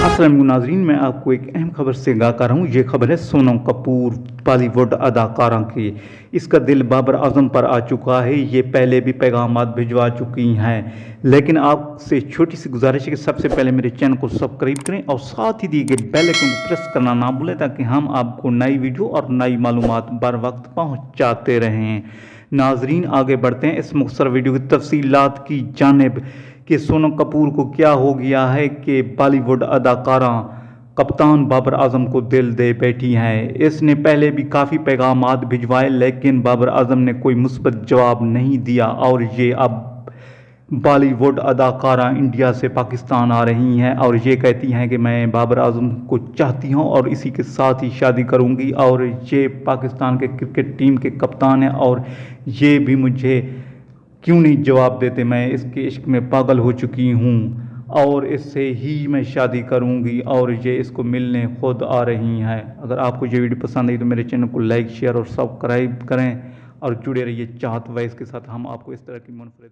अस्सलाम नाज़रीन, मैं आपको एक अहम खबर से आगाह कर रहा हूँ। ये खबर है सोनम कपूर बॉलीवुड अदाकारा की। इसका दिल बाबर आजम पर आ चुका है। ये पहले भी पैगामात भिजवा चुकी हैं, लेकिन आपसे छोटी सी गुजारिश है कि सबसे पहले मेरे चैनल को सब्सक्राइब करें और साथ ही दिए गए बेल आइकन को प्रेस करना ना भूलें, ताकि हम आपको नई वीडियो और नई मालूमात बर वक्त पहुँचाते रहें। नाजरीन, आगे बढ़ते हैं इस मुख्तसर वीडियो की तफसीलात की जानिब कि सोनम कपूर को क्या हो गया है कि बॉलीवुड अदाकारा कप्तान बाबर आजम को दिल दे बैठी हैं। इसने पहले भी काफ़ी पैगामात भिजवाए, लेकिन बाबर आजम ने कोई मुस्बत जवाब नहीं दिया और ये अब बॉलीवुड अदाकारा इंडिया से पाकिस्तान आ रही हैं और ये कहती हैं कि मैं बाबर आजम को चाहती हूँ और इसी के साथ ही शादी करूँगी। और ये पाकिस्तान के क्रिकेट टीम के कप्तान हैं और ये भी मुझे क्यों नहीं जवाब देते, मैं इसके इश्क में पागल हो चुकी हूँ और इससे ही मैं शादी करूँगी और ये इसको मिलने खुद आ रही हैं। अगर आपको ये वीडियो पसंद आई तो मेरे चैनल को लाइक, शेयर और सब्सक्राइब करें और जुड़े रहिए चाहत वॉइस के साथ। हम आपको इस तरह की मुनफरिद